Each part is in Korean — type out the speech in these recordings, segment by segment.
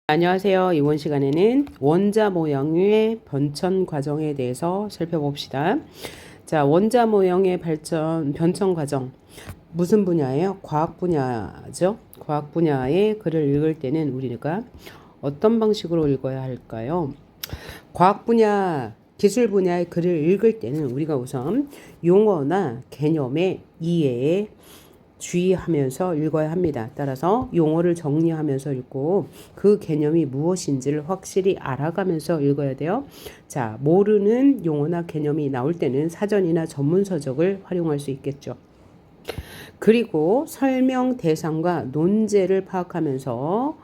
안녕하세요. 이번 시간에는 원자 모형의 변천 과정에 대해서 살펴봅시다. 자, 원자 모형의 변천 과정. 무슨 분야예요? 과학 분야죠. 과학 분야의 글을 읽을 때는 우리가 어떤 방식으로 읽어야 할까요? 과학 분야, 기술 분야의 글을 읽을 때는 우리가 우선 용어나 개념의 이해에 주의하면서 읽어야 합니다. 따라서 용어를 정리하면서 읽고 그 개념이 무엇인지를 확실히 알아가면서 읽어야 돼요. 자, 모르는 용어나 개념이 나올 때는 사전이나 전문서적을 활용할 수 있겠죠. 그리고 설명 대상과 논제를 파악하면서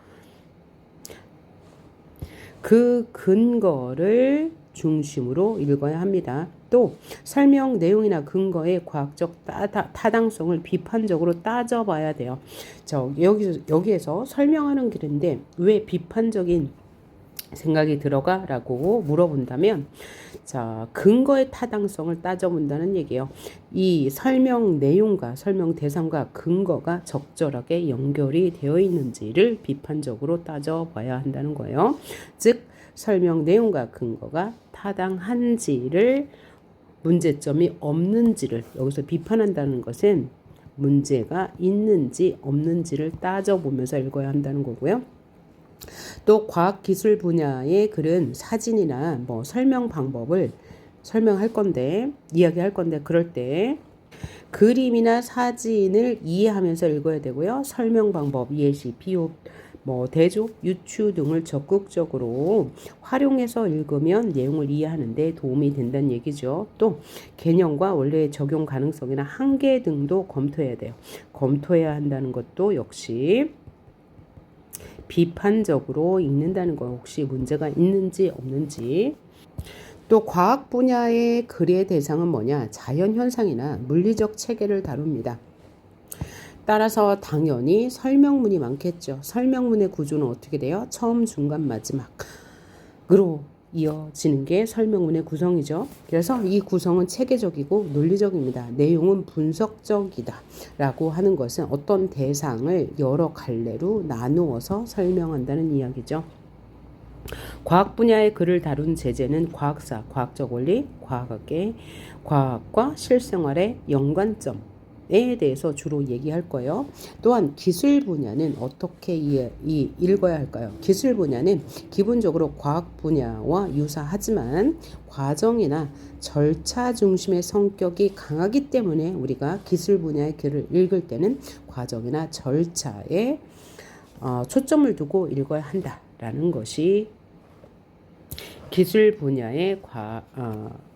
그 근거를 중심으로 읽어야 합니다. 또 설명 내용이나 근거의 과학적 타당성을 비판적으로 따져봐야 돼요. 여기에서 설명하는 길인데 왜 비판적인 생각이 들어가? 라고 물어본다면, 자, 근거의 타당성을 따져본다는 얘기예요. 이 설명 내용과 설명 대상과 근거가 적절하게 연결이 되어 있는지를 비판적으로 따져봐야 한다는 거예요. 즉, 설명 내용과 근거가 타당한지를, 문제점이 없는지를, 여기서 비판한다는 것은 문제가 있는지 없는지를 따져보면서 읽어야 한다는 거고요. 또 과학기술 분야의 글은 사진이나 설명 방법을 설명할 건데, 이야기할 건데, 그럴 때 그림이나 사진을 이해하면서 읽어야 되고요. 설명 방법, 예시, 비유, 대조, 유추 등을 적극적으로 활용해서 읽으면 내용을 이해하는데 도움이 된다는 얘기죠. 또 개념과 원래의 적용 가능성이나 한계 등도 검토해야 돼요. 검토해야 한다는 것도 역시 비판적으로 읽는다는 거, 혹시 문제가 있는지 없는지. 또 과학 분야의 글의 대상은 뭐냐? 자연현상이나 물리적 체계를 다룹니다. 따라서 당연히 설명문이 많겠죠. 설명문의 구조는 어떻게 돼요? 처음, 중간, 마지막으로 이어지는 게 설명문의 구성이죠. 그래서 이 구성은 체계적이고 논리적입니다. 내용은 분석적이다 라고 하는 것은 어떤 대상을 여러 갈래로 나누어서 설명한다는 이야기죠. 과학 분야의 글을 다룬 제재는 과학사, 과학적 원리, 과학과 실생활의 연관점에 대해서 주로 얘기할 거예요. 또한 기술 분야는 어떻게 읽어야 할까요? 기술 분야는 기본적으로 과학 분야와 유사하지만 과정이나 절차 중심의 성격이 강하기 때문에 우리가 기술 분야의 글을 읽을 때는 과정이나 절차에 초점을 두고 읽어야 한다라는 것이 기술 분야의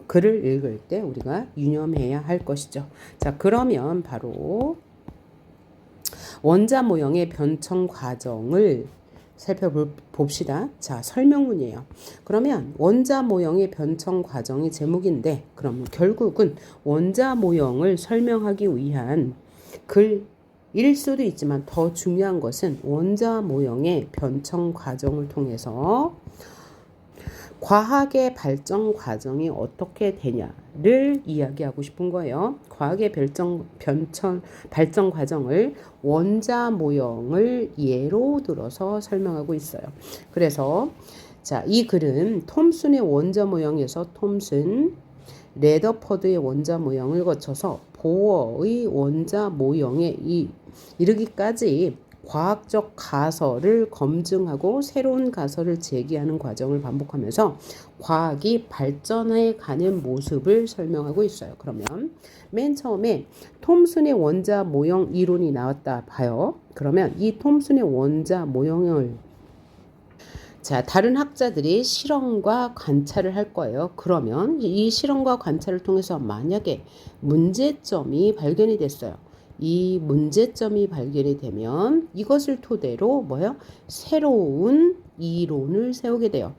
글을 읽을 때 우리가 유념해야 할 것이죠. 자, 그러면 바로 원자 모형의 변천 과정을 살펴봅시다. 자, 설명문이에요. 그러면 원자 모형의 변천 과정이 제목인데, 그럼 결국은 원자 모형을 설명하기 위한 글일 수도 있지만 더 중요한 것은 원자 모형의 변천 과정을 통해서 과학의 발전 과정이 어떻게 되냐를 이야기하고 싶은 거예요. 과학의 발전 과정을 원자 모형을 예로 들어서 설명하고 있어요. 그래서 자, 이 글은 톰슨의 원자 모형에서 톰슨, 레더퍼드의 원자 모형을 거쳐서 보어의 원자 모형에 이르기까지 과학적 가설을 검증하고 새로운 가설을 제기하는 과정을 반복하면서 과학이 발전해 가는 모습을 설명하고 있어요. 그러면 맨 처음에 톰슨의 원자 모형 이론이 나왔다 봐요. 그러면 이 톰슨의 원자 모형을 다른 학자들이 실험과 관찰을 할 거예요. 그러면 이 실험과 관찰을 통해서 만약에 문제점이 발견이 됐어요. 이 문제점이 발견이 되면 이것을 토대로 새로운 이론을 세우게 돼요.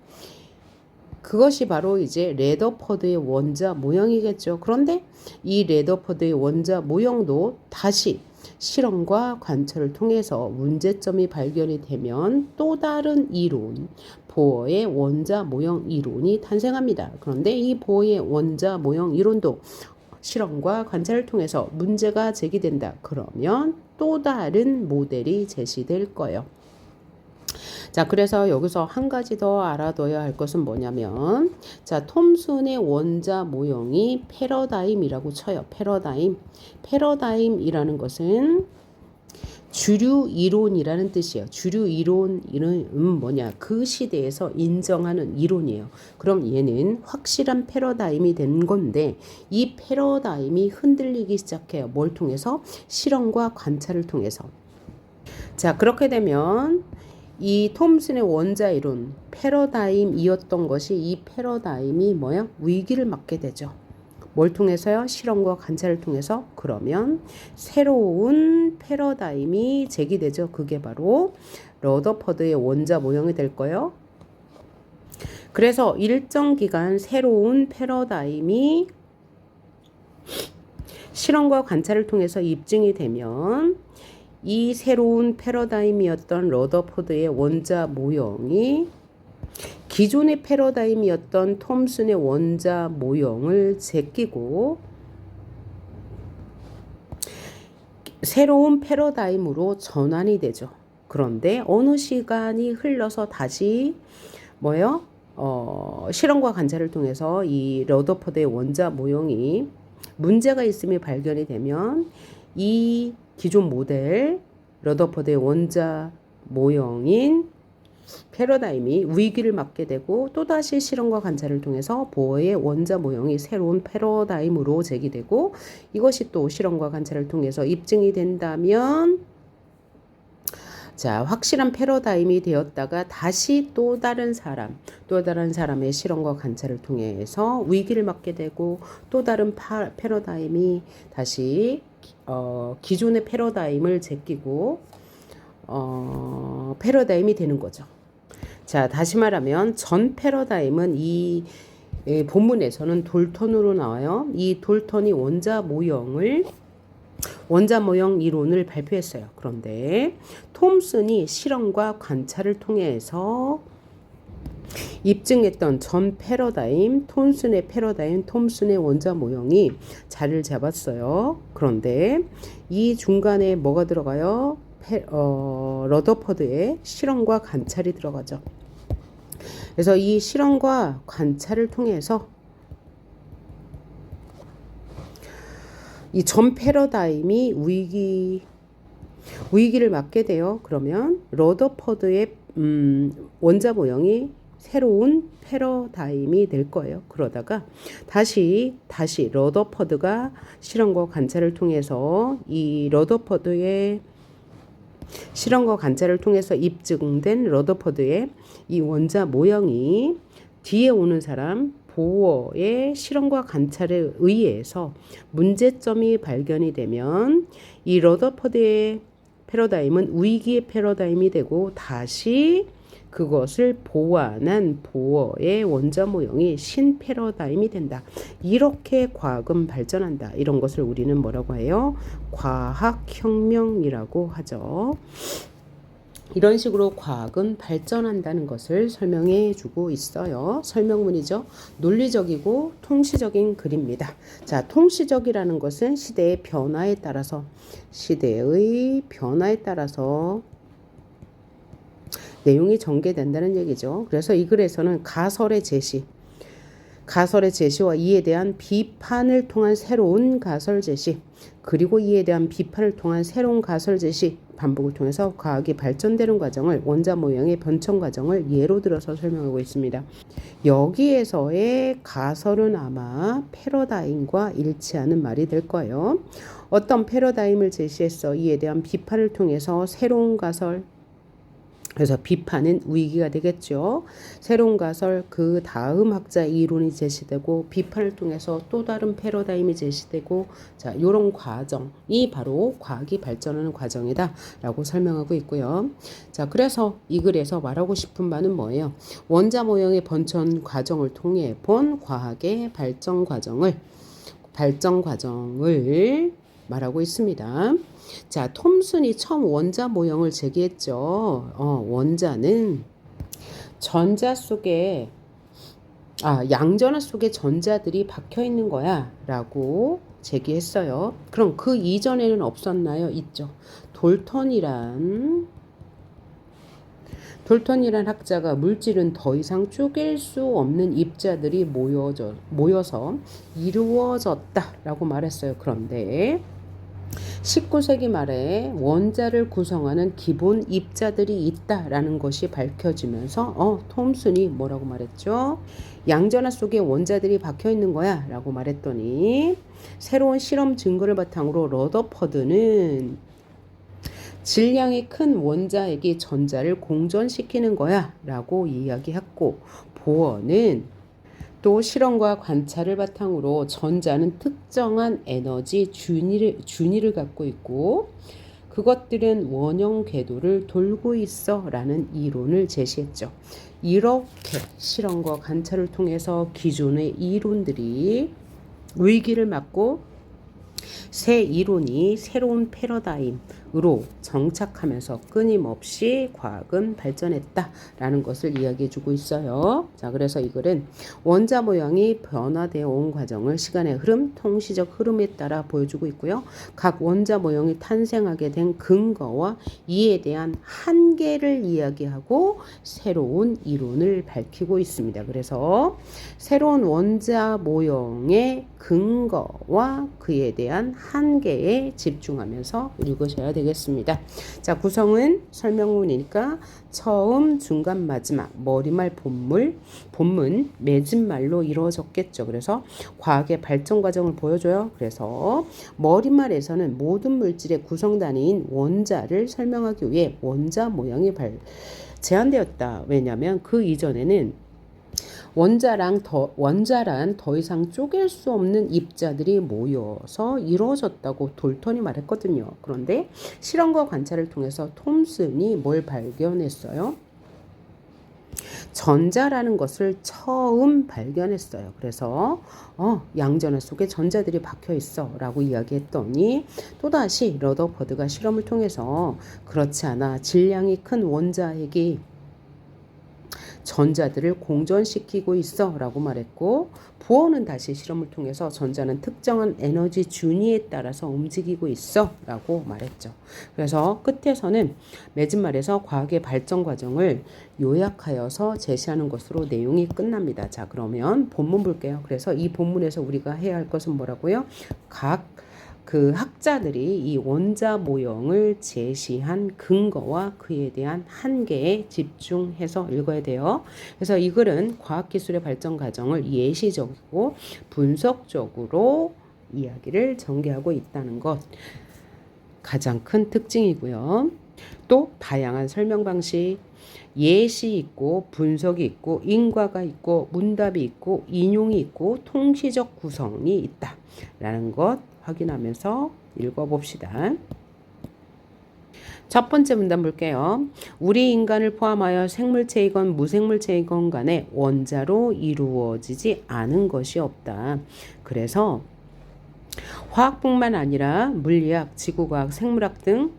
그것이 바로 이제 레더퍼드의 원자 모형이겠죠. 그런데 이 레더퍼드의 원자 모형도 다시 실험과 관찰을 통해서 문제점이 발견이 되면 또 다른 이론, 보어의 원자 모형 이론이 탄생합니다. 그런데 이 보어의 원자 모형 이론도 실험과 관찰을 통해서 문제가 제기된다. 그러면 또 다른 모델이 제시될 거예요. 자, 그래서 여기서 한 가지 더 알아둬야 할 것은 뭐냐면, 자, 톰슨의 원자 모형이 패러다임이라고 쳐요. 패러다임. 패러다임이라는 것은 주류 이론이라는 뜻이에요. 주류 이론은 뭐냐? 그 시대에서 인정하는 이론이에요. 그럼 얘는 확실한 패러다임이 된 건데, 이 패러다임이 흔들리기 시작해요. 뭘 통해서? 실험과 관찰을 통해서. 자, 그렇게 되면 이 톰슨의 원자 이론 패러다임이었던 것이 이 패러다임이 뭐야? 위기를 맞게 되죠. 뭘 통해서요? 실험과 관찰을 통해서. 그러면 새로운 패러다임이 제기되죠. 그게 바로 러더퍼드의 원자 모형이 될 거예요. 그래서 일정 기간 새로운 패러다임이 실험과 관찰을 통해서 입증이 되면 이 새로운 패러다임이었던 러더퍼드의 원자 모형이 기존의 패러다임이었던 톰슨의 원자 모형을 제끼고 새로운 패러다임으로 전환이 되죠. 그런데 어느 시간이 흘러서 다시 뭐요? 실험과 관찰을 통해서 이 러더퍼드의 원자 모형이 문제가 있음이 발견이 되면 이 기존 모델 러더퍼드의 원자 모형인 패러다임이 위기를 맞게 되고 또다시 실험과 관찰을 통해서 보어의 원자 모형이 새로운 패러다임으로 제기되고 이것이 또 실험과 관찰을 통해서 입증이 된다면 자, 확실한 패러다임이 되었다가 다시 또 다른 사람의 실험과 관찰을 통해서 위기를 맞게 되고 또 다른 패러다임이 다시 기존의 패러다임을 제끼고 패러다임이 되는 거죠. 자, 다시 말하면 전 패러다임은 이 본문에서는 돌턴으로 나와요. 이 돌턴이 원자 모형 이론을 발표했어요. 그런데 톰슨이 실험과 관찰을 통해서 입증했던 전 패러다임, 톰슨의 원자 모형이 자리를 잡았어요. 그런데 이 중간에 뭐가 들어가요? 러더퍼드의 실험과 관찰이 들어가죠. 그래서 이 실험과 관찰을 통해서 이 전 패러다임이 위기를 맞게 돼요. 그러면 러더퍼드의 원자 모형이 새로운 패러다임이 될 거예요. 그러다가 다시 러더퍼드가 실험과 관찰을 통해서 이 러더퍼드의 실험과 관찰을 통해서 입증된 러더퍼드의 이 원자 모형이 뒤에 오는 사람 보어의 실험과 관찰에 의해서 문제점이 발견이 되면 이 러더퍼드의 패러다임은 위기의 패러다임이 되고 다시 그것을 보완한 보어의 원자 모형이 신패러다임이 된다. 이렇게 과학은 발전한다. 이런 것을 우리는 뭐라고 해요? 과학혁명이라고 하죠. 이런 식으로 과학은 발전한다는 것을 설명해 주고 있어요. 설명문이죠. 논리적이고 통시적인 글입니다. 자, 통시적이라는 것은 시대의 변화에 따라서 내용이 전개된다는 얘기죠. 그래서 이 글에서는 가설의 제시와 이에 대한 비판을 통한 새로운 가설 제시, 그리고 이에 대한 비판을 통한 새로운 가설 제시, 반복을 통해서 과학이 발전되는 과정을 원자 모형의 변천 과정을 예로 들어서 설명하고 있습니다. 여기에서의 가설은 아마 패러다임과 일치하는 말이 될 거예요. 어떤 패러다임을 제시했어. 이에 대한 비판을 통해서 새로운 가설, 그래서 비판은 위기가 되겠죠. 새로운 가설, 그 다음 학자의 이론이 제시되고 비판을 통해서 또 다른 패러다임이 제시되고 자, 이런 과정이 바로 과학이 발전하는 과정이다 라고 설명하고 있고요. 자, 그래서 이 글에서 말하고 싶은 바는 뭐예요? 원자 모형의 번천 과정을 통해 본 과학의 발전 과정을 말하고 있습니다. 자, 톰슨이 처음 원자 모형을 제기했죠. 원자는 양전하 속에 전자들이 박혀 있는 거야 라고 제기했어요. 그럼 그 이전에는 없었나요? 있죠. 돌턴이란 돌턴이란 학자가 물질은 더 이상 쪼갤 수 없는 입자들이 모여서 이루어졌다라고 말했어요. 그런데 19세기 말에 원자를 구성하는 기본 입자들이 있다라는 것이 밝혀지면서 톰슨이 뭐라고 말했죠? 양전하 속에 원자들이 박혀 있는 거야 라고 말했더니 새로운 실험 증거를 바탕으로 러더퍼드는 질량이 큰 원자에게 전자를 공전시키는 거야 라고 이야기했고, 보어는 또 실험과 관찰을 바탕으로 전자는 특정한 에너지 준위를 갖고 있고 그것들은 원형 궤도를 돌고 있어 라는 이론을 제시했죠. 이렇게 실험과 관찰을 통해서 기존의 이론들이 위기를 맞고 새 이론이 새로운 패러다임으로 정착하면서 끊임없이 과학은 발전했다라는 것을 이야기해주고 있어요. 자, 그래서 이 글은 원자 모양이 변화되어 온 과정을 시간의 흐름, 통시적 흐름에 따라 보여주고 있고요. 각 원자 모형이 탄생하게 된 근거와 이에 대한 한계를 이야기하고 새로운 이론을 밝히고 있습니다. 그래서 새로운 원자 모형의 근거와 그에 대한 한계에 집중하면서 읽으셔야 되겠습니다. 자, 구성은 설명문이니까 처음, 중간, 마지막, 머리말, 본문, 맺은말로 이루어졌겠죠. 그래서 과학의 발전 과정을 보여줘요. 그래서 머리말에서는 모든 물질의 구성 단위인 원자를 설명하기 위해 원자 모양이 제한되었다. 왜냐하면 그 이전에는 원자란 더 이상 쪼갤 수 없는 입자들이 모여서 이루어졌다고 돌턴이 말했거든요. 그런데 실험과 관찰을 통해서 톰슨이 뭘 발견했어요? 전자라는 것을 처음 발견했어요. 그래서 양전하 속에 전자들이 박혀 있어 라고 이야기했더니 또다시 러더퍼드가 실험을 통해서 그렇지 않아 질량이 큰 원자핵이 전자들을 공전시키고 있어 라고 말했고, 부어는 다시 실험을 통해서 전자는 특정한 에너지 준위에 따라서 움직이고 있어 라고 말했죠. 그래서 끝에서는 맺은말에서 과학의 발전 과정을 요약하여서 제시하는 것으로 내용이 끝납니다. 자, 그러면 본문 볼게요. 그래서 이 본문에서 우리가 해야 할 것은 뭐라고요? 그 학자들이 이 원자 모형을 제시한 근거와 그에 대한 한계에 집중해서 읽어야 돼요. 그래서 이 글은 과학기술의 발전 과정을 예시적이고 분석적으로 이야기를 전개하고 있다는 것, 가장 큰 특징이고요. 또 다양한 설명 방식, 예시 있고 분석이 있고 인과가 있고 문답이 있고 인용이 있고 통시적 구성이 있다라는 것 확인하면서 읽어봅시다. 첫 번째 문단 볼게요. 우리 인간을 포함하여 생물체이건 무생물체이건 간에 원자로 이루어지지 않은 것이 없다. 그래서 화학뿐만 아니라 물리학, 지구과학, 생물학 등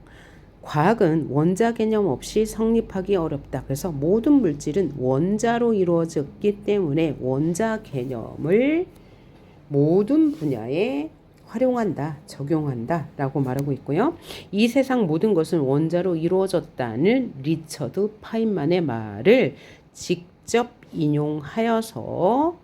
과학은 원자 개념 없이 성립하기 어렵다. 그래서 모든 물질은 원자로 이루어졌기 때문에 원자 개념을 모든 분야에 활용한다, 적용한다 라고 말하고 있고요. 이 세상 모든 것은 원자로 이루어졌다는 리처드 파인만의 말을 직접 인용하여서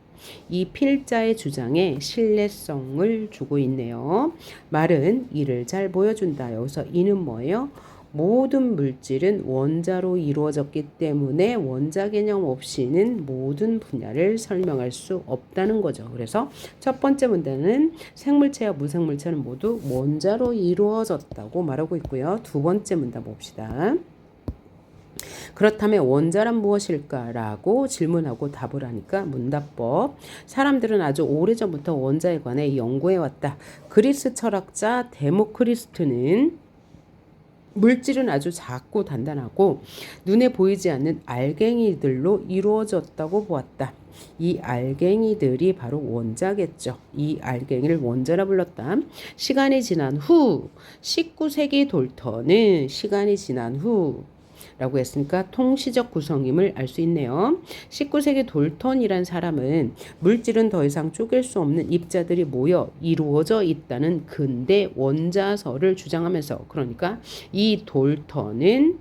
이 필자의 주장에 신뢰성을 주고 있네요. 말은 이를 잘 보여준다. 여기서 이는 뭐예요? 모든 물질은 원자로 이루어졌기 때문에 원자 개념 없이는 모든 분야를 설명할 수 없다는 거죠. 그래서 첫 번째 문제는 생물체와 무생물체는 모두 원자로 이루어졌다고 말하고 있고요. 두 번째 문제 봅시다. 그렇다면 원자란 무엇일까라고 질문하고 답을 하니까 문답법. 사람들은 아주 오래전부터 원자에 관해 연구해왔다. 그리스 철학자 데모크리스토는 물질은 아주 작고 단단하고 눈에 보이지 않는 알갱이들로 이루어졌다고 보았다. 이 알갱이들이 바로 원자겠죠. 이 알갱이를 원자라 불렀다. 시간이 지난 후 19세기 돌턴은 시간이 지난 후 라고 했으니까 통시적 구성임을 알 수 있네요. 19세기 돌턴이란 사람은 물질은 더 이상 쪼갤 수 없는 입자들이 모여 이루어져 있다는 근대 원자설을 주장하면서, 그러니까 이 돌턴은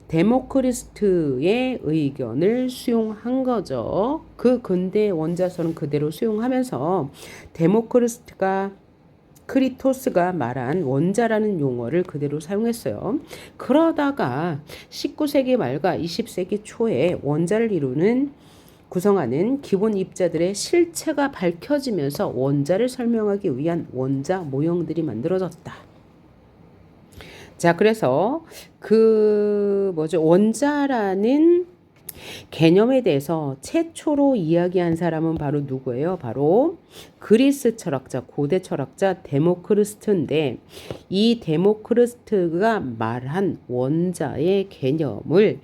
데모크리스트의 의견을 수용한 거죠. 그 근대 원자설은 그대로 수용하면서 데모크리스트가 크리토스가 말한 원자라는 용어를 그대로 사용했어요. 그러다가 19세기 말과 20세기 초에 원자를 구성하는 기본 입자들의 실체가 밝혀지면서 원자를 설명하기 위한 원자 모형들이 만들어졌다. 자, 그래서 원자라는 개념에 대해서 최초로 이야기한 사람은 바로 누구예요? 바로 그리스 철학자, 고대 철학자 데모크리스트인데, 이 데모크리스트가 말한 원자의 개념을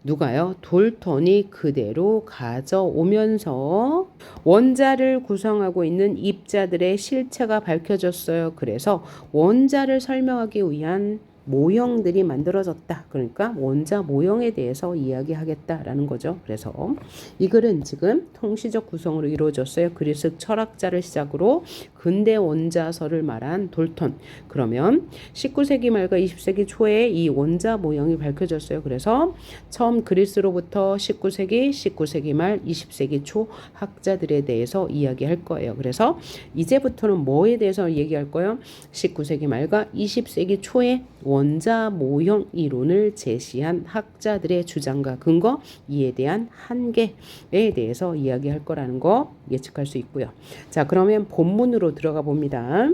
누가요? 돌턴이 그대로 가져오면서 원자를 구성하고 있는 입자들의 실체가 밝혀졌어요. 그래서 원자를 설명하기 위한 모형들이 만들어졌다. 그러니까 원자 모형에 대해서 이야기하겠다라는 거죠. 그래서 이 글은 지금 통시적 구성으로 이루어졌어요. 그리스 철학자를 시작으로 근대 원자설을 말한 돌턴. 그러면 19세기 말과 20세기 초에 이 원자 모형이 밝혀졌어요. 그래서 처음 그리스로부터 19세기 말, 20세기 초 학자들에 대해서 이야기할 거예요. 그래서 이제부터는 뭐에 대해서 얘기할 거예요? 19세기 말과 20세기 초에 원자 모형 이론을 제시한 학자들의 주장과 근거, 이에 대한 한계에 대해서 이야기할 거라는 거 예측할 수 있고요. 자, 그러면 본문으로 들어가 봅니다.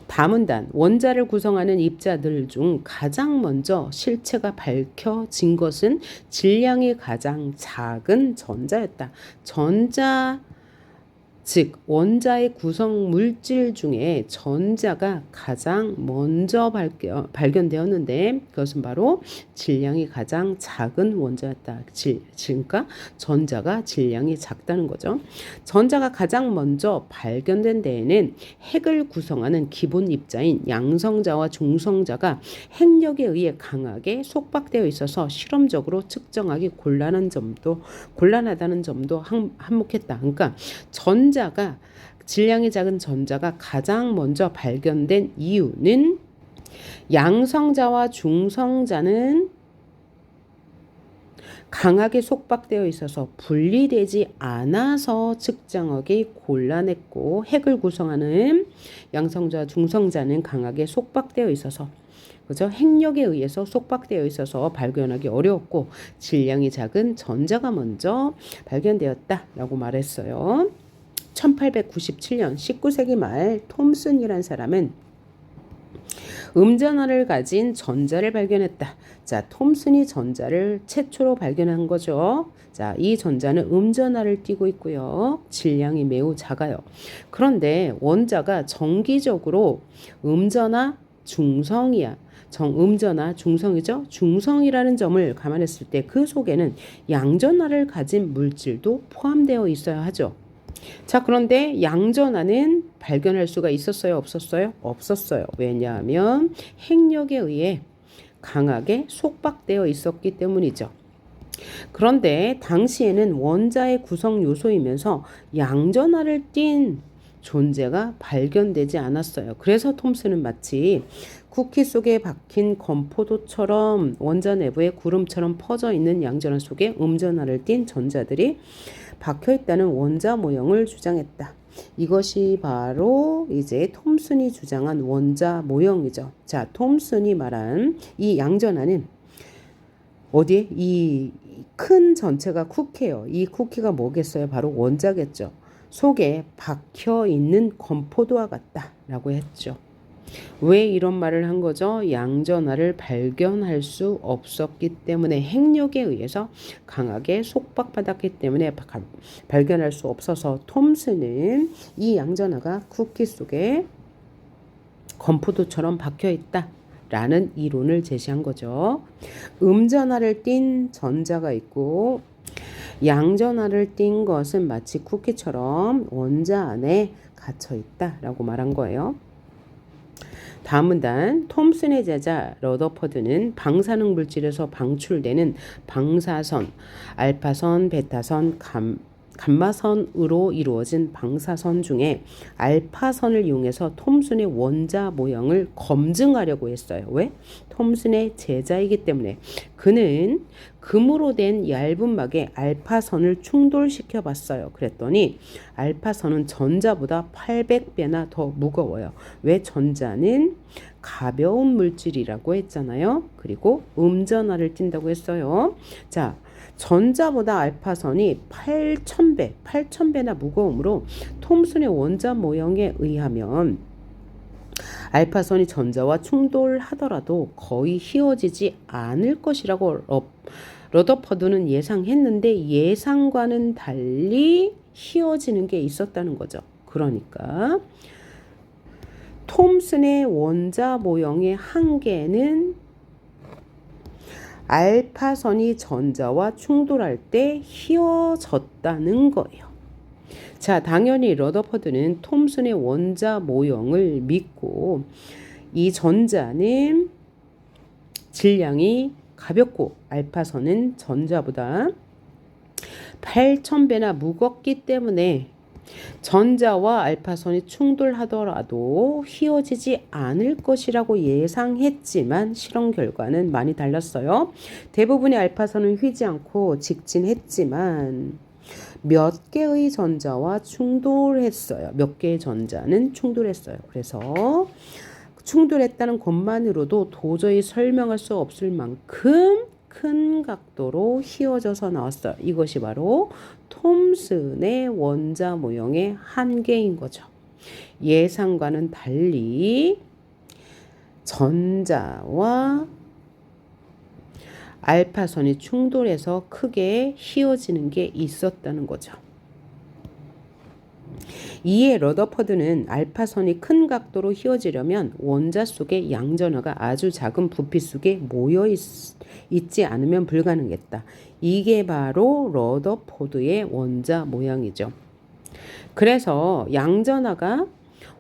다문단, 원자를 구성하는 입자들 중 가장 먼저 실체가 밝혀진 것은 질량이 가장 작은 전자였다. 즉 원자의 구성 물질 중에 전자가 가장 먼저 발견되었는데 그것은 바로 질량이 가장 작은 원자였다. 그러니까 전자가 질량이 작다는 거죠. 전자가 가장 먼저 발견된 데에는 핵을 구성하는 기본 입자인 양성자와 중성자가 핵력에 의해 강하게 속박되어 있어서 실험적으로 측정하기 곤란하다는 점도 한몫했다. 그러니까 질량이 작은 전자가 가장 먼저 발견된 이유는 양성자와 중성자는 강하게 속박되어 있어서 분리되지 않아서 측정하기 곤란했고, 핵을 구성하는 양성자, 중성자는 강하게 속박되어 있어서, 그죠? 핵력에 의해서 속박되어 있어서 발견하기 어려웠고, 질량이 작은 전자가 먼저 발견되었다라고 말했어요. 1897년 19세기 말 톰슨이란 사람은 음전하를 가진 전자를 발견했다. 자, 톰슨이 전자를 최초로 발견한 거죠. 자, 이 전자는 음전하를 띠고 있고요. 질량이 매우 작아요. 그런데 원자가 정기적으로 음전하, 중성이야. 음전하, 중성이죠. 중성이라는 점을 감안했을 때 그 속에는 양전하를 가진 물질도 포함되어 있어야 하죠. 자, 그런데 양전하는 발견할 수가 있었어요? 없었어요? 없었어요. 왜냐하면 핵력에 의해 강하게 속박되어 있었기 때문이죠. 그런데 당시에는 원자의 구성 요소이면서 양전하를 띤 존재가 발견되지 않았어요. 그래서 톰슨은 마치 쿠키 속에 박힌 건포도처럼 원자 내부에 구름처럼 퍼져 있는 양전하 속에 음전하를 띤 전자들이 박혀 있다는 원자 모형을 주장했다. 이것이 바로 이제 톰슨이 주장한 원자 모형이죠. 자, 톰슨이 말한 이 양전하는 어디에? 이 큰 전체가 쿠키예요. 이 쿠키가 뭐겠어요? 바로 원자겠죠. 속에 박혀 있는 건포도와 같다라고 했죠. 왜 이런 말을 한 거죠? 양전하를 발견할 수 없었기 때문에, 핵력에 의해서 강하게 속박받았기 때문에 발견할 수 없어서 톰슨은 이 양전하가 쿠키 속에 건포도처럼 박혀 있다 라는 이론을 제시한 거죠. 음전하를 띤 전자가 있고 양전하를 띈 것은 마치 쿠키처럼 원자 안에 갇혀 있다라고 말한 거예요. 다음 문단, 톰슨의 제자 러더퍼드는 방사능 물질에서 방출되는 방사선, 알파선, 베타선, 감마선으로 이루어진 방사선 중에 알파선을 이용해서 톰슨의 원자 모형을 검증하려고 했어요. 왜? 톰슨의 제자이기 때문에. 그는 금으로 된 얇은 막에 알파선을 충돌시켜 봤어요. 그랬더니 알파선은 전자보다 800배나 더 무거워요. 왜? 전자는 가벼운 물질이라고 했잖아요. 그리고 음전하를 띈다고 했어요. 자, 전자보다 알파선이 8,000배나 무거우므로 톰슨의 원자 모형에 의하면 알파선이 전자와 충돌하더라도 거의 휘어지지 않을 것이라고 러더퍼드는 예상했는데 예상과는 달리 휘어지는 게 있었다는 거죠. 그러니까 톰슨의 원자 모형의 한계는 알파선이 전자와 충돌할 때 휘어졌다는 거예요. 자, 당연히 러더퍼드는 톰슨의 원자 모형을 믿고 이 전자는 질량이 가볍고 알파선은 전자보다 8,000배나 무겁기 때문에 전자와 알파선이 충돌하더라도 휘어지지 않을 것이라고 예상했지만 실험 결과는 많이 달랐어요. 대부분의 알파선은 휘지 않고 직진했지만 몇 개의 전자와 충돌했어요. 몇 개의 전자는 충돌했어요. 그래서 충돌했다는 것만으로도 도저히 설명할 수 없을 만큼 큰 각도로 휘어져서 나왔어요. 이것이 바로 톰슨의 원자 모형의 한계인 거죠. 예상과는 달리 전자와 알파선이 충돌해서 크게 휘어지는 게 있었다는 거죠. 이에 러더퍼드는 알파선이 큰 각도로 휘어지려면 원자 속의 양전하가 아주 작은 부피 속에 모여 있지 않으면 불가능했다. 이게 바로 러더퍼드의 원자 모양이죠. 그래서 양전하가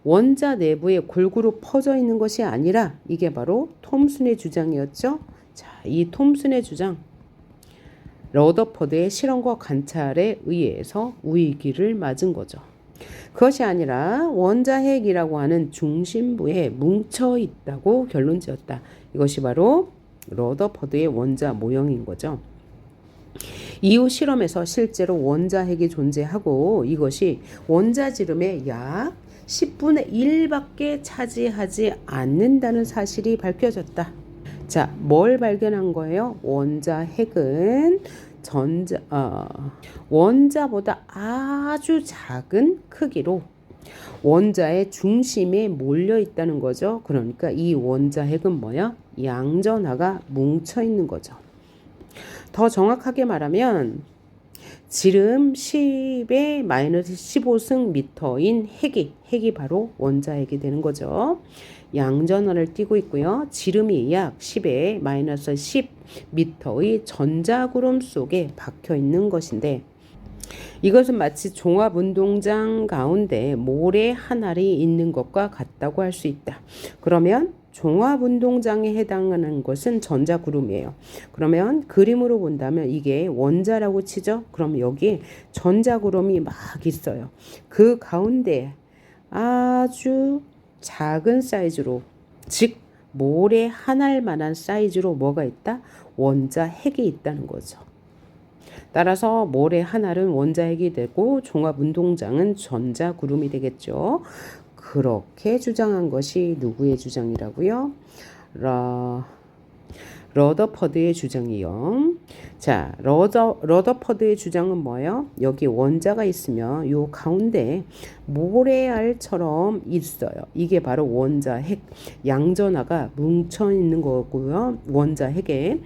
원자 내부에 골고루 퍼져 있는 것이 아니라 이게 바로 톰슨의 주장이었죠. 자, 이 톰슨의 주장, 러더퍼드의 실험과 관찰에 의해서 우위기를 맞은 거죠. 그것이 아니라 원자핵이라고 하는 중심부에 뭉쳐 있다고 결론 지었다. 이것이 바로 러더퍼드의 원자 모형인 거죠. 이후 실험에서 실제로 원자핵이 존재하고 이것이 원자지름의 약 10분의 1밖에 차지하지 않는다는 사실이 밝혀졌다. 자, 뭘 발견한 거예요? 원자핵은 원자보다 아주 작은 크기로 원자의 중심에 몰려 있다는 거죠. 그러니까 이 원자핵은 뭐야? 양전하가 뭉쳐 있는 거죠. 더 정확하게 말하면 지름 10의 마이너스 15승 미터인 핵이 바로 원자핵이 되는 거죠. 양전하를 띠고 있고요. 지름이 약 10의 마이너스 10 미터의 전자구름 속에 박혀 있는 것인데 이것은 마치 종합운동장 가운데 모래 한 알이 있는 것과 같다고 할 수 있다. 그러면 종합운동장에 해당하는 것은 전자구름이에요. 그러면 그림으로 본다면 이게 원자라고 치죠. 그럼 여기 전자구름이 막 있어요. 그 가운데 아주 작은 사이즈로, 즉 모래 한 알만한 사이즈로 뭐가 있다? 원자핵이 있다는 거죠. 따라서 모래 한 알은 원자핵이 되고 종합운동장은 전자구름이 되겠죠. 그렇게 주장한 것이 누구의 주장이라고요? 러더퍼드의 주장이요. 자, 러더퍼드의 주장은 뭐예요? 여기 원자가 있으면 요 가운데 모래알처럼 있어요. 이게 바로 원자핵, 양전하가 뭉쳐 있는 거고요. 원자핵에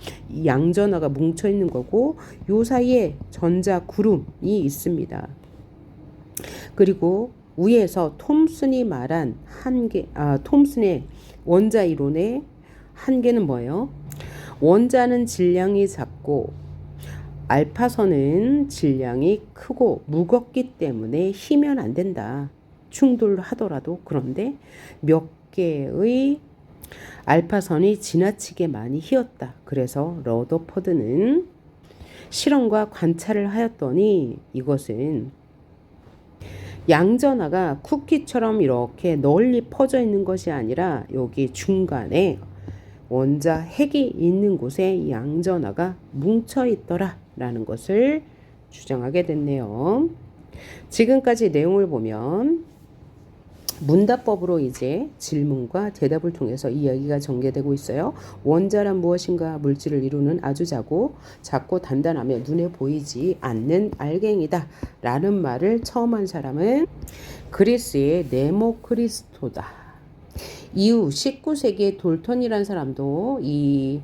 양전하가 뭉쳐 있는 거고 요 사이에 전자구름이 있습니다. 그리고 위에서 톰슨이 말한 톰슨의 원자 이론의 한계는 뭐예요? 원자는 질량이 작고 알파선은 질량이 크고 무겁기 때문에 휘면 안 된다. 충돌하더라도. 그런데 몇 개의 알파선이 지나치게 많이 휘었다. 그래서 러더퍼드는 실험과 관찰을 하였더니 이것은 양전하가 쿠키처럼 이렇게 널리 퍼져 있는 것이 아니라 여기 중간에 원자 핵이 있는 곳에 양전하가 뭉쳐 있더라 라는 것을 주장하게 됐네요. 지금까지 내용을 보면 문답법으로 이제 질문과 대답을 통해서 이야기가 전개되고 있어요. 원자란 무엇인가? 물질을 이루는 아주 작고 단단하며 눈에 보이지 않는 알갱이다 라는 말을 처음 한 사람은 그리스의 데모크리스토다. 이후 19세기의 돌턴이라는 사람도 이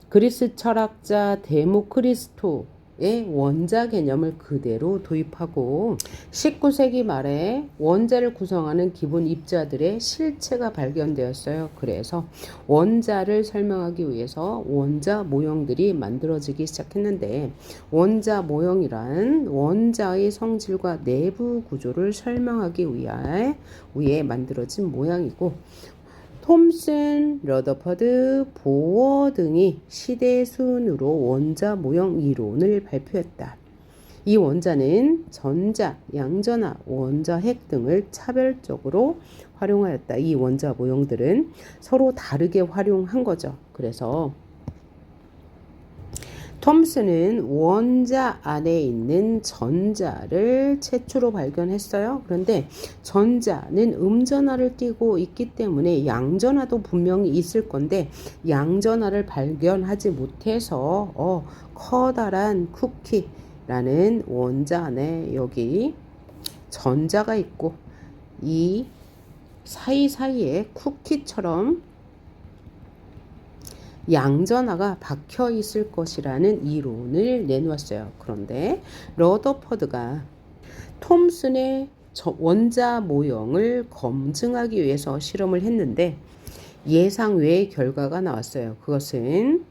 그리스 철학자 데모크리스토의 원자 개념을 그대로 도입하고 19세기 말에 원자를 구성하는 기본 입자들의 실체가 발견되었어요. 그래서 원자를 설명하기 위해서 원자 모형들이 만들어지기 시작했는데 원자 모형이란 원자의 성질과 내부 구조를 설명하기 위해 만들어진 모양이고 톰슨, 러더퍼드, 보어 등이 시대 순으로 원자 모형 이론을 발표했다. 이 원자는 전자, 양전하, 원자핵 등을 차별적으로 활용하였다. 이 원자 모형들은 서로 다르게 활용한 거죠. 그래서 톰슨은 원자 안에 있는 전자를 최초로 발견했어요. 그런데 전자는 음전하를 띠고 있기 때문에 양전하도 분명히 있을 건데 양전하를 발견하지 못해서 커다란 쿠키라는 원자 안에 여기 전자가 있고 이 사이사이에 쿠키처럼 양전하가 박혀 있을 것이라는 이론을 내놓았어요. 그런데 러더퍼드가 톰슨의 원자 모형을 검증하기 위해서 실험을 했는데 예상 외의 결과가 나왔어요. 그것은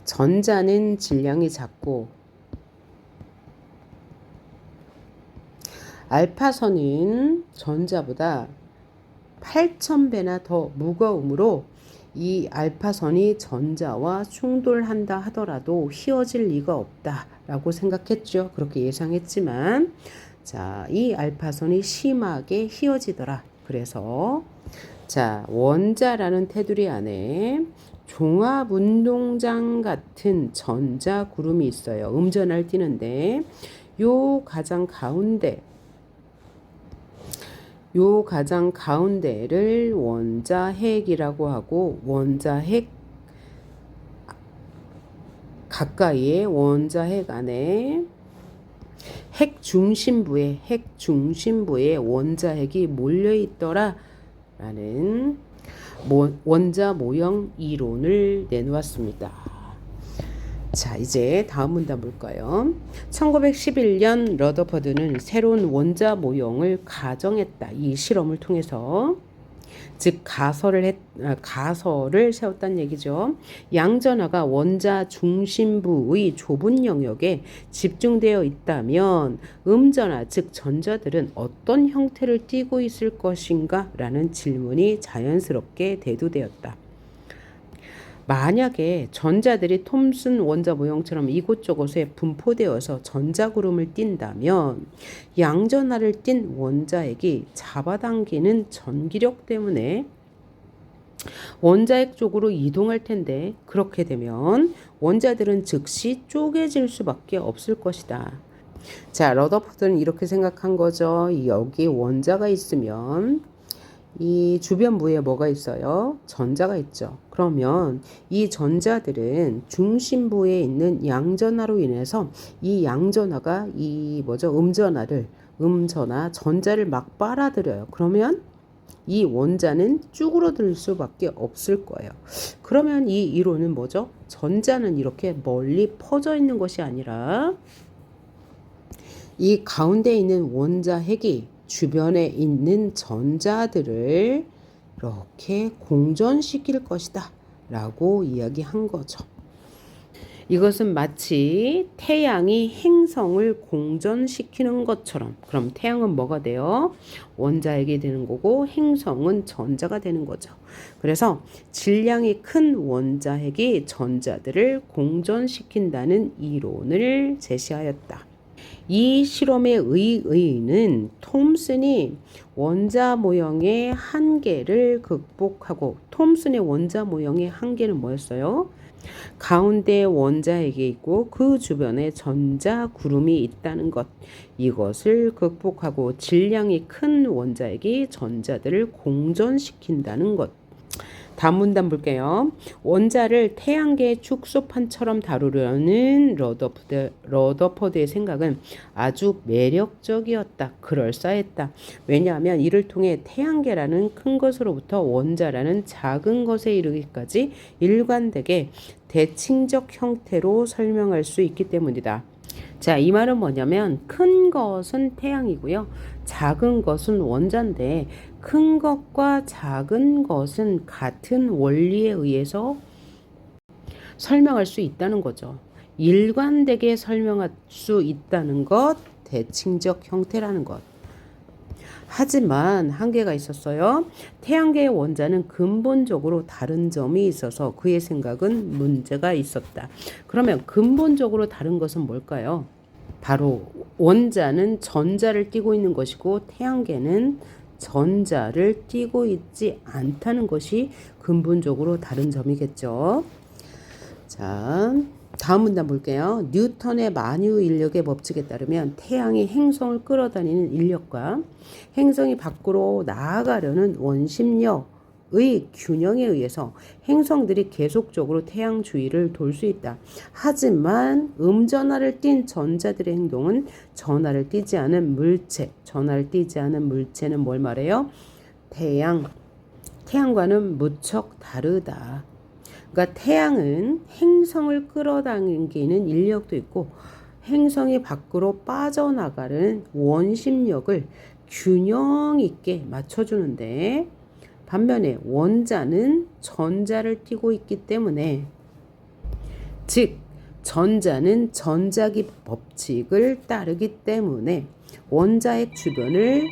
전자는 질량이 작고 알파선은 전자보다 8,000배나 더 무거우므로 이 알파선이 전자와 충돌한다 하더라도 휘어질 리가 없다라고 생각했죠. 그렇게 예상했지만 이 알파선이 심하게 휘어지더라. 그래서 원자라는 테두리 안에 종합운동장 같은 전자 구름이 있어요. 음전하를 띠는데 요 가장 가운데를 원자핵이라고 하고 원자핵 가까이에 원자핵 안에 핵 중심부에 원자핵이 몰려 있더라 라는 원자 모형 이론을 내놓았습니다. 이제 다음 문단 볼까요? 1911년 러더퍼드는 새로운 원자 모형을 가정했다. 이 실험을 통해서 즉 가설을 세웠다는 얘기죠. 양전하가 원자 중심부의 좁은 영역에 집중되어 있다면 음전하 즉 전자들은 어떤 형태를 띠고 있을 것인가 라는 질문이 자연스럽게 대두되었다. 만약에 전자들이 톰슨 원자 모형처럼 이곳저곳에 분포되어서 전자구름을 띈다면 양전하를 띤 원자핵이 잡아당기는 전기력 때문에 원자핵 쪽으로 이동할 텐데 그렇게 되면 원자들은 즉시 쪼개질 수밖에 없을 것이다. 러더퍼드는 이렇게 생각한 거죠. 여기 원자가 있으면 이 주변부에 뭐가 있어요? 전자가 있죠. 그러면 이 전자들은 중심부에 있는 양전하로 인해서 이 양전하가 음전하 전자를 막 빨아들여요. 그러면 이 원자는 쭈그러들 수밖에 없을 거예요. 그러면 이 이론은 뭐죠? 전자는 이렇게 멀리 퍼져 있는 것이 아니라 이 가운데 있는 원자핵이 주변에 있는 전자들을 이렇게 공전시킬 것이다 라고 이야기한 거죠. 이것은 마치 태양이 행성을 공전시키는 것처럼. 그럼 태양은 뭐가 돼요? 원자핵이 되는 거고 행성은 전자가 되는 거죠. 그래서 질량이 큰 원자핵이 전자들을 공전시킨다는 이론을 제시하였다. 이 실험의 의의는 톰슨이 원자 모형의 한계를 극복하고, 톰슨의 원자 모형의 한계는 뭐였어요? 가운데 원자핵이 있고 그 주변에 전자 구름이 있다는 것. 이것을 극복하고 질량이 큰 원자핵이 전자들을 공전시킨다는 것. 다음 문단 볼게요. 원자를 태양계의 축소판처럼 다루려는 러더퍼드의 생각은 아주 매력적이었다. 그럴싸했다. 왜냐하면 이를 통해 태양계라는 큰 것으로부터 원자라는 작은 것에 이르기까지 일관되게 대칭적 형태로 설명할 수 있기 때문이다. 자, 이 말은 뭐냐면 큰 것은 태양이고요. 작은 것은 원자인데 큰 것과 작은 것은 같은 원리에 의해서 설명할 수 있다는 거죠. 일관되게 설명할 수 있다는 것, 대칭적 형태라는 것. 하지만 한계가 있었어요. 태양계의 원자는 근본적으로 다른 점이 있어서 그의 생각은 문제가 있었다. 그러면 근본적으로 다른 것은 뭘까요? 바로 원자는 전자를 띠고 있는 것이고 태양계는 전자를 띠고 있지 않다는 것이 근본적으로 다른 점이겠죠. 자, 다음 문단 볼게요. 뉴턴의 만유 인력의 법칙에 따르면 태양이 행성을 끌어다니는 인력과 행성이 밖으로 나아가려는 원심력의 균형에 의해서 행성들이 계속적으로 태양 주위를 돌 수 있다. 하지만 음전하를 띤 전자들의 행동은 전하를 띠지 않은 물체, 전하를 띠지 않은 물체는 뭘 말해요? 태양과는 무척 다르다. 그러니까 태양은 행성을 끌어당기는 인력도 있고 행성이 밖으로 빠져나가는 원심력을 균형 있게 맞춰주는데, 반면에 원자는 전자를 띠고 있기 때문에, 즉 전자는 전자기 법칙을 따르기 때문에 원자핵 주변을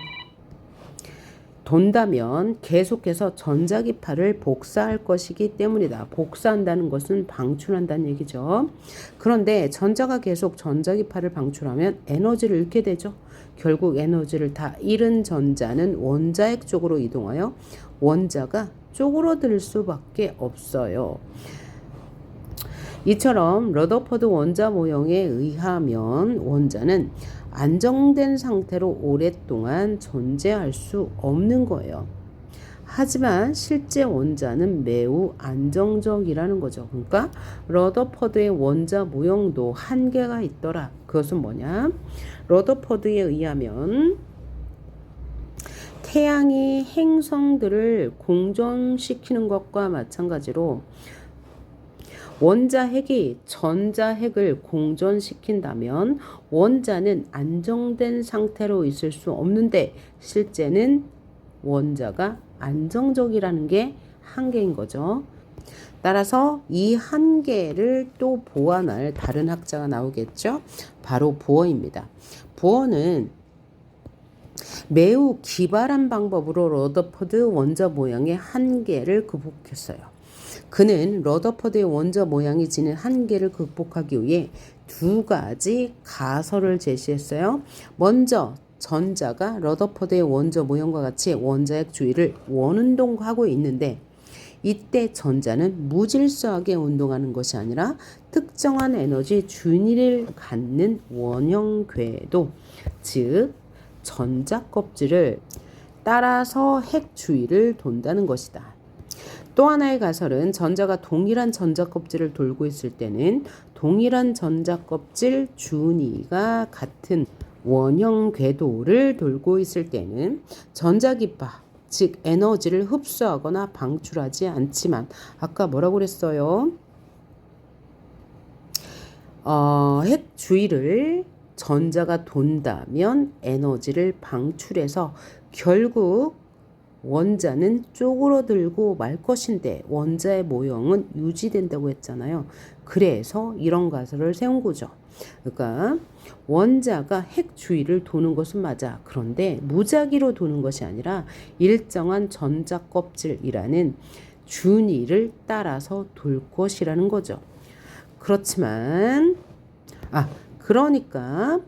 돈다면 계속해서 전자기파를 복사할 것이기 때문이다. 복사한다는 것은 방출한다는 얘기죠. 그런데 전자가 계속 전자기파를 방출하면 에너지를 잃게 되죠. 결국 에너지를 다 잃은 전자는 원자핵 쪽으로 이동하여 원자가 쪼그러들 수밖에 없어요. 이처럼 러더퍼드 원자 모형에 의하면 원자는 안정된 상태로 오랫동안 존재할 수 없는 거예요. 하지만 실제 원자는 매우 안정적이라는 거죠. 그러니까 러더퍼드의 원자 모형도 한계가 있더라. 그것은 뭐냐? 러더퍼드에 의하면 태양이 행성들을 공전시키는 것과 마찬가지로 원자핵이 전자핵을 공전시킨다면 원자는 안정된 상태로 있을 수 없는데 실제는 원자가 안정적이라는 게 한계인 거죠. 따라서 이 한계를 또 보완할 다른 학자가 나오겠죠. 바로 보어입니다. 보어는 매우 기발한 방법으로 러더퍼드 원자 모형의 한계를 극복했어요. 그는 러더퍼드의 원자 모양이 지닌 한계를 극복하기 위해 두 가지 가설을 제시했어요. 먼저 전자가 러더퍼드의 원자 모형과 같이 원자핵 주위를 원운동하고 있는데 이때 전자는 무질서하게 운동하는 것이 아니라 특정한 에너지 준위를 갖는 원형 궤도, 즉 전자 껍질을 따라서 핵 주위를 돈다는 것이다. 또 하나의 가설은 전자가 동일한 전자 껍질을 돌고 있을 때는 동일한 전자 껍질 준위가 같은 원형 궤도를 돌고 있을 때는 전자기파, 즉 에너지를 흡수하거나 방출하지 않지만, 아까 뭐라고 그랬어요? 핵 주위를 전자가 돈다면 에너지를 방출해서 결국 원자는 쪼그러들고 말 것인데 원자의 모형은 유지된다고 했잖아요. 그래서 이런 가설을 세운 거죠. 그러니까 원자가 핵 주위를 도는 것은 맞아. 그런데 무작위로 도는 것이 아니라 일정한 전자 껍질이라는 준위를 따라서 돌 것이라는 거죠. 그렇지만 그러니까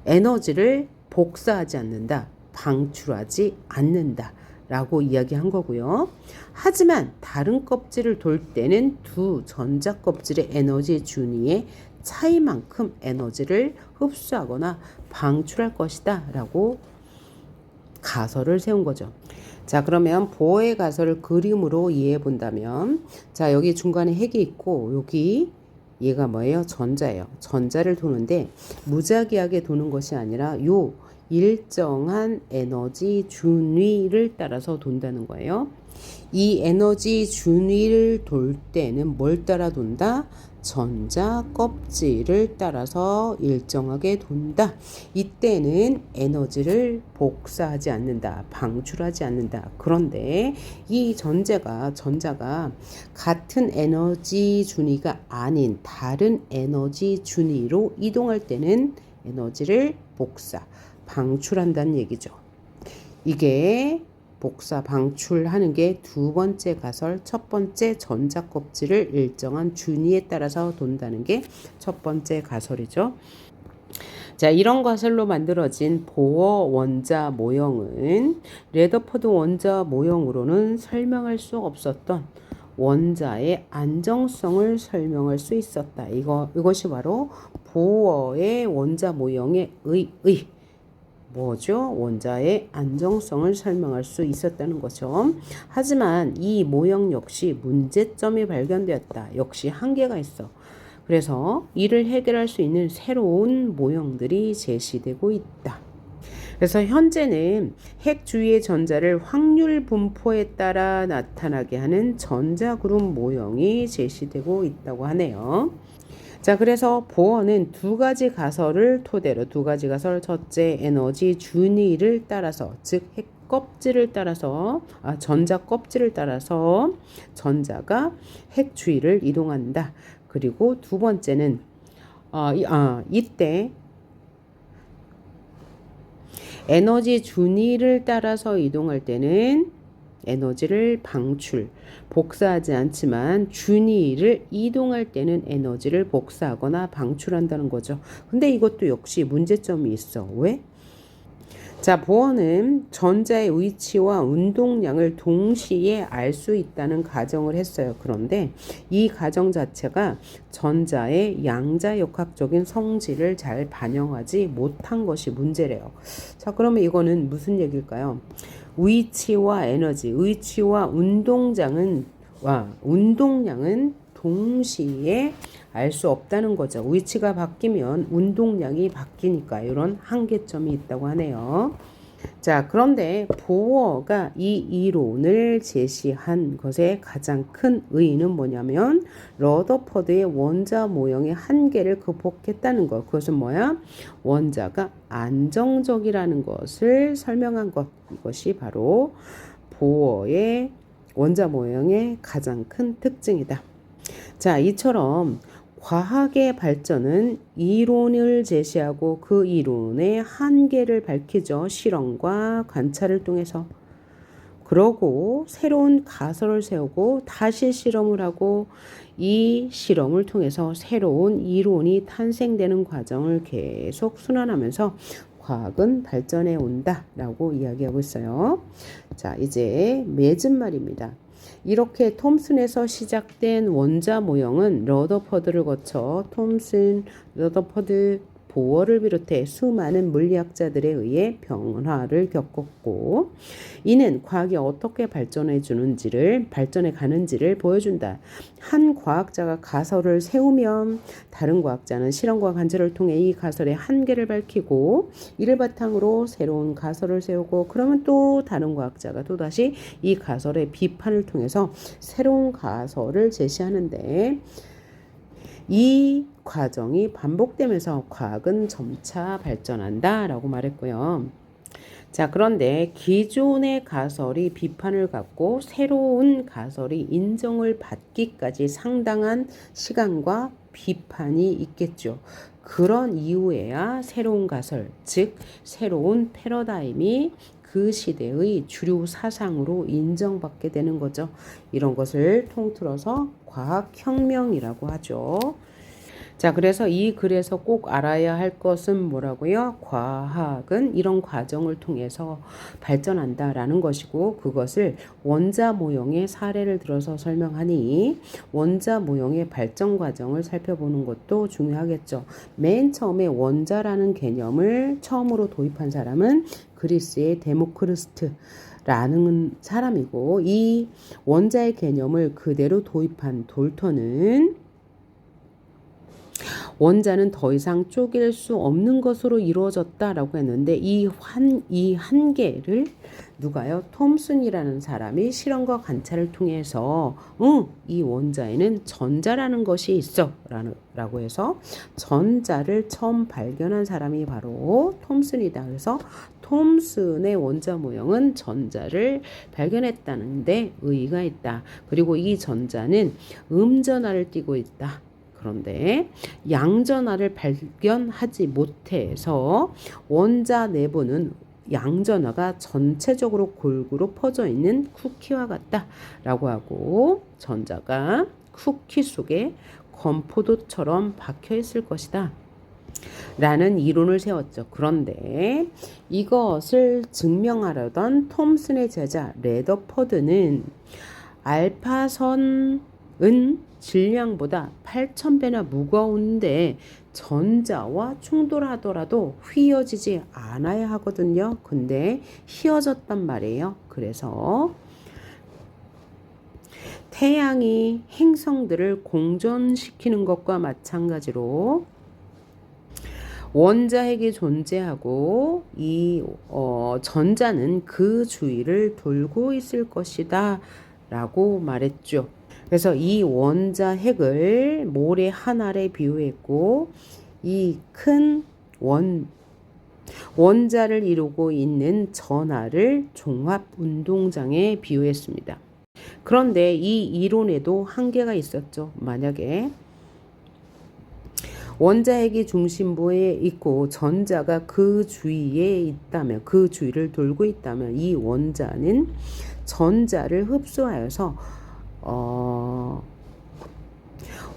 에너지를 복사하지 않는다. 방출하지 않는다. 라고 이야기한 거고요. 하지만 다른 껍질을 돌 때는 두 전자 껍질의 에너지 준위의 차이만큼 에너지를 흡수하거나 방출할 것이다. 라고 가설을 세운 거죠. 자, 그러면 보어의 가설을 그림으로 이해해 본다면, 자, 여기 중간에 핵이 있고, 여기 얘가 뭐예요? 전자예요. 전자를 도는데 무작위하게 도는 것이 아니라 요 일정한 에너지 준위를 따라서 돈다는 거예요. 이 에너지 준위를 돌 때는 뭘 따라 돈다? 전자 껍질을 따라서 일정하게 돈다. 이때는 에너지를 복사하지 않는다. 방출하지 않는다. 그런데 이 전자가 같은 에너지 준위가 아닌 다른 에너지 준위로 이동할 때는 에너지를 복사, 방출한다는 얘기죠. 이게 복사, 방출하는 게 두 번째 가설, 첫 번째 전자 껍질을 일정한 준위에 따라서 돈다는 게 첫 번째 가설이죠. 자, 이런 가설로 만들어진 보어 원자 모형은 레더퍼드 원자 모형으로는 설명할 수 없었던 원자의 안정성을 설명할 수 있었다. 이것이 바로 보어의 원자 모형의 뭐죠? 원자의 안정성을 설명할 수 있었다는 거죠. 하지만 이 모형 역시 문제점이 발견되었다. 역시 한계가 있어. 그래서 이를 해결할 수 있는 새로운 모형들이 제시되고 있다. 그래서 현재는 핵 주위의 전자를 확률 분포에 따라 나타나게 하는 전자그룹 모형이 제시되고 있다고 하네요. 자, 그래서 보어는 두 가지 가설을 토대로 첫째, 에너지 준위를 따라서, 즉 핵 껍질을 따라서, 전자 껍질을 따라서 전자가 핵 주위를 이동한다. 그리고 두 번째는 이때 에너지 준위를 따라서 이동할 때는 에너지를 복사하지 않지만 준위를 이동할 때는 에너지를 복사하거나 방출한다는 거죠. 근데 이것도 역시 문제점이 있어. 왜? 자, 보어는 전자의 위치와 운동량을 동시에 알 수 있다는 가정을 했어요. 그런데 이 가정 자체가 전자의 양자역학적인 성질을 잘 반영하지 못한 것이 문제래요. 자, 그러면 이거는 무슨 얘기일까요? 위치와 운동량은 동시에 알 수 없다는 거죠. 위치가 바뀌면 운동량이 바뀌니까 이런 한계점이 있다고 하네요. 자, 그런데 보어가 이 이론을 제시한 것의 가장 큰 의의는 뭐냐면 러더퍼드의 원자 모형의 한계를 극복했다는 것. 그것은 뭐야? 원자가 안정적이라는 것을 설명한 것. 이것이 바로 보어의 원자 모형의 가장 큰 특징이다. 자, 이처럼 과학의 발전은 이론을 제시하고 그 이론의 한계를 밝히죠. 실험과 관찰을 통해서. 그러고 새로운 가설을 세우고 다시 실험을 하고 이 실험을 통해서 새로운 이론이 탄생되는 과정을 계속 순환하면서 과학은 발전해 온다라고 이야기하고 있어요. 자, 이제 맺은 말입니다. 이렇게 톰슨에서 시작된 원자 모형은 러더퍼드를 거쳐 러더퍼드, 보어를 비롯해 수많은 물리학자들에 의해 변화를 겪었고 이는 과학이 어떻게 발전해 가는지를 보여준다. 한 과학자가 가설을 세우면 다른 과학자는 실험과 관찰을 통해 이 가설의 한계를 밝히고 이를 바탕으로 새로운 가설을 세우고 그러면 또 다른 과학자가 또다시 이 가설의 비판을 통해서 새로운 가설을 제시하는데 이 과정이 반복되면서 과학은 점차 발전한다 라고 말했고요. 자, 그런데 기존의 가설이 비판을 갖고 새로운 가설이 인정을 받기까지 상당한 시간과 비판이 있겠죠. 그런 이후에야 새로운 가설, 즉 새로운 패러다임이 그 시대의 주류 사상으로 인정받게 되는 거죠. 이런 것을 통틀어서 과학혁명이라고 하죠. 자, 그래서 이 글에서 꼭 알아야 할 것은 뭐라고요? 과학은 이런 과정을 통해서 발전한다라는 것이고, 그것을 원자 모형의 사례를 들어서 설명하니 원자 모형의 발전 과정을 살펴보는 것도 중요하겠죠. 맨 처음에 원자라는 개념을 처음으로 도입한 사람은 그리스의 데모크리스트 라는 사람이고, 이 원자의 개념을 그대로 도입한 돌턴은 원자는 더 이상 쪼갤 수 없는 것으로 이루어졌다라고 했는데 이 한계를 누가요? 톰슨이라는 사람이 실험과 관찰을 통해서 이 원자에는 전자라는 것이 있어 라고 해서 전자를 처음 발견한 사람이 바로 톰슨이다. 그래서 톰슨의 원자 모형은 전자를 발견했다는데 의의가 있다. 그리고 이 전자는 음전하를 띠고 있다. 그런데 양전하를 발견하지 못해서 원자 내부는 양전하가 전체적으로 골고루 퍼져 있는 쿠키와 같다라고 하고 전자가 쿠키 속에 건포도처럼 박혀 있을 것이다 라는 이론을 세웠죠. 그런데 이것을 증명하려던 톰슨의 제자 레더퍼드는 알파선은 질량보다 8,000배나 무거운데 전자와 충돌하더라도 휘어지지 않아야 하거든요. 근데 휘어졌단 말이에요. 그래서 태양이 행성들을 공전시키는 것과 마찬가지로 원자핵이 존재하고 이 전자는 그 주위를 돌고 있을 것이다 라고 말했죠. 그래서 이 원자핵을 모래 하나에 비유했고 이 큰 원자를 이루고 있는 전하를 종합운동장에 비유했습니다. 그런데 이 이론에도 한계가 있었죠. 만약에 원자핵이 중심부에 있고 전자가 그 주위에 있다면, 그 주위를 돌고 있다면 이 원자는 전자를 흡수하여서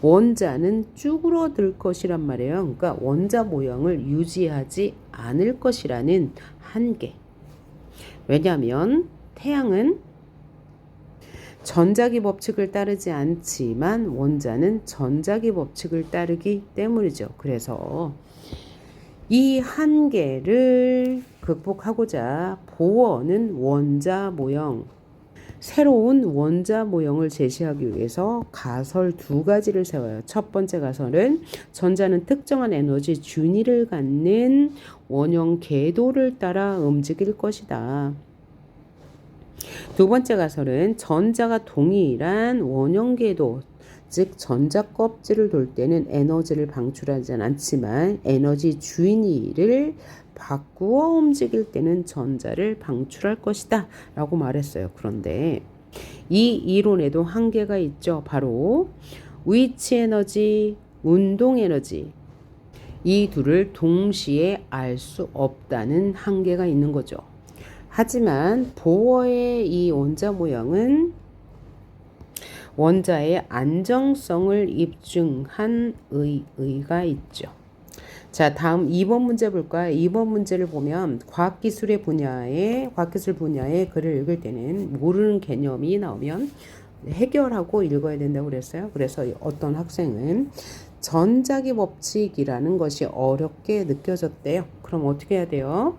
원자는 쭈그러들 것이란 말이에요. 그러니까 원자 모형을 유지하지 않을 것이라는 한계. 왜냐하면 태양은 전자기 법칙을 따르지 않지만 원자는 전자기 법칙을 따르기 때문이죠. 그래서 이 한계를 극복하고자 보어는 원자 모형, 새로운 원자 모형을 제시하기 위해서 가설 두 가지를 세워요. 첫 번째 가설은 전자는 특정한 에너지 준위를 갖는 원형 궤도를 따라 움직일 것이다. 두 번째 가설은 전자가 동일한 원형 궤도, 즉 전자 껍질을 돌 때는 에너지를 방출하지 않지만 에너지 준위를 바꾸어 움직일 때는 전자를 방출할 것이다 라고 말했어요. 그런데 이 이론에도 한계가 있죠. 바로 위치 에너지, 운동 에너지 이 둘을 동시에 알 수 없다는 한계가 있는 거죠. 하지만 보어의 이 원자 모형은 원자의 안정성을 입증한 의의가 있죠. 자, 다음 2번 문제 볼까요? 2번 문제를 보면 과학기술 분야의 글을 읽을 때는 모르는 개념이 나오면 해결하고 읽어야 된다고 그랬어요. 그래서 어떤 학생은 전자기 법칙이라는 것이 어렵게 느껴졌대요. 그럼 어떻게 해야 돼요?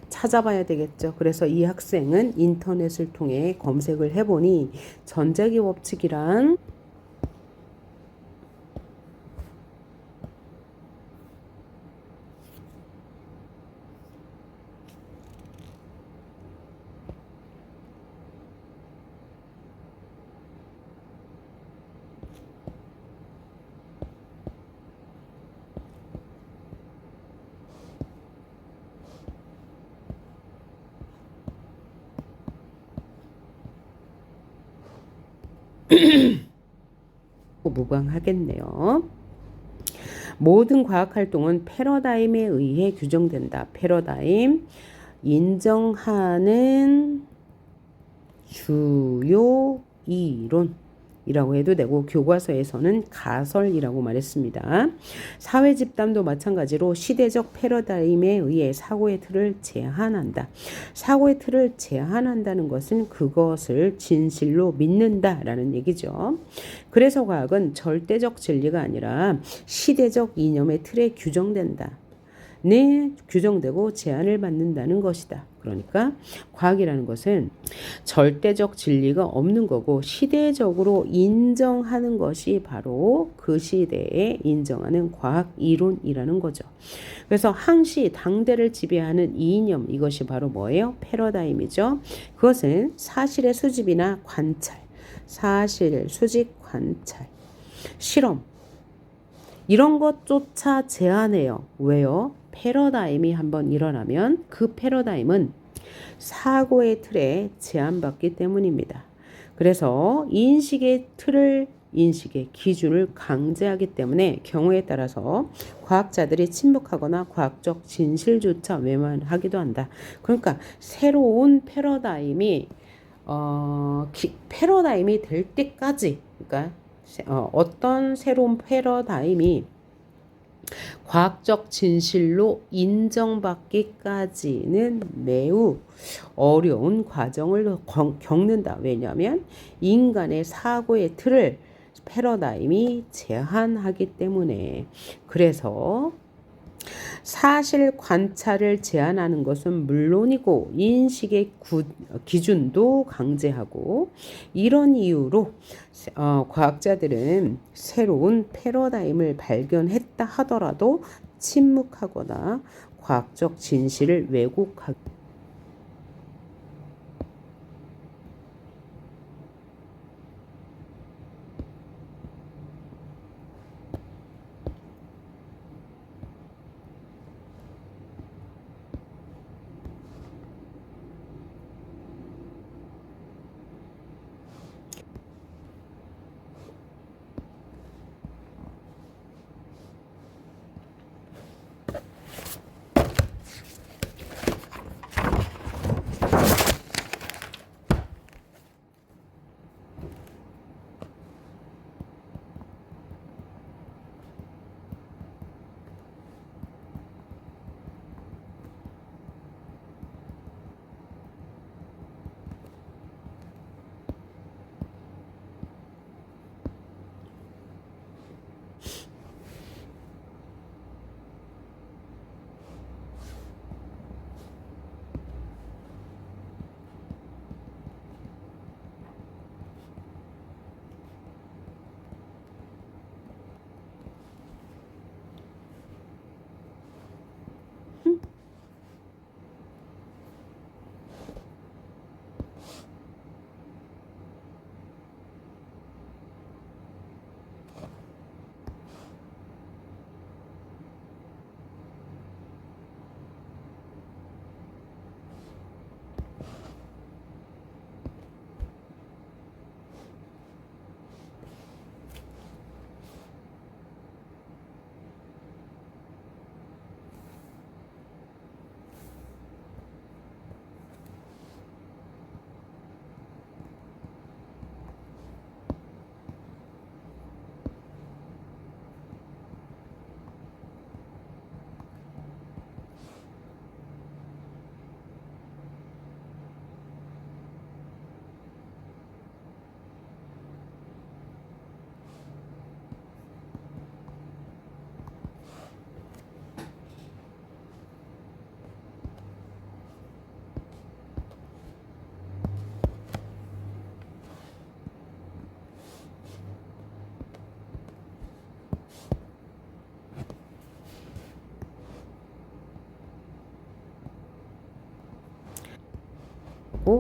찾아봐야 되겠죠. 그래서 이 학생은 인터넷을 통해 검색을 해보니 전자기 법칙이란 무방하겠네요. 모든 과학 활동은 패러다임에 의해 규정된다. 패러다임, 인정하는 주요 이론이라고 해도 되고, 교과서에서는 가설이라고 말했습니다. 사회 집단도 마찬가지로 시대적 패러다임에 의해 사고의 틀을 제한한다. 사고의 틀을 제한한다는 것은 그것을 진실로 믿는다라는 얘기죠. 그래서 과학은 절대적 진리가 아니라 시대적 이념의 틀에 규정된다. 규정되고 제한을 받는다는 것이다. 그러니까 과학이라는 것은 절대적 진리가 없는 거고, 시대적으로 인정하는 것이 바로 그 시대에 인정하는 과학 이론이라는 거죠. 그래서 항시 당대를 지배하는 이념, 이것이 바로 뭐예요? 패러다임이죠. 그것은 사실의 수집이나 관찰, 사실 수집 관찰, 실험, 이런 것조차 제한해요. 왜요? 패러다임이 한번 일어나면 그 패러다임은 사고의 틀에 제한받기 때문입니다. 그래서 인식의 기준을 강제하기 때문에 경우에 따라서 과학자들이 침묵하거나 과학적 진실조차 외면하기도 한다. 그러니까 새로운 패러다임이 패러다임이 될 때까지, 그러니까 어떤 새로운 패러다임이 과학적 진실로 인정받기까지는 매우 어려운 과정을 겪는다. 왜냐하면 인간의 사고의 틀을 패러다임이 제한하기 때문에. 그래서 사실 관찰을 제한하는 것은 물론이고 인식의 기준도 강제하고, 이런 이유로 과학자들은 새로운 패러다임을 발견했다 하더라도 침묵하거나 과학적 진실을 왜곡하기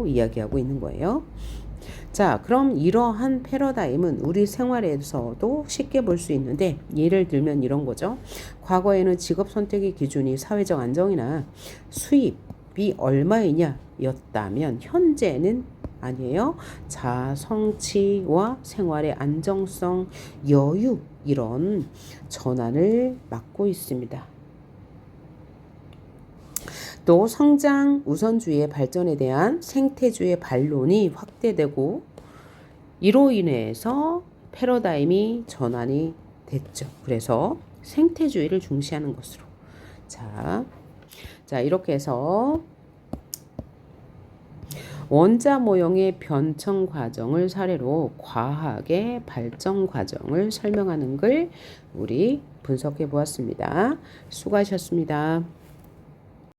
이야기하고 있는 거예요. 자, 그럼 이러한 패러다임은 우리 생활에서도 쉽게 볼 수 있는데, 예를 들면 이런 거죠. 과거에는 직업 선택의 기준이 사회적 안정이나 수입이 얼마이냐 였다면, 현재는 아니에요. 자, 성취와 생활의 안정성, 여유 이런 전환을 막고 있습니다. 또 성장 우선주의의 발전에 대한 생태주의 반론이 확대되고 이로 인해서 패러다임이 전환이 됐죠. 그래서 생태주의를 중시하는 것으로. 자, 이렇게 해서 원자 모형의 변천 과정을 사례로 과학의 발전 과정을 설명하는 걸 우리 분석해 보았습니다. 수고하셨습니다.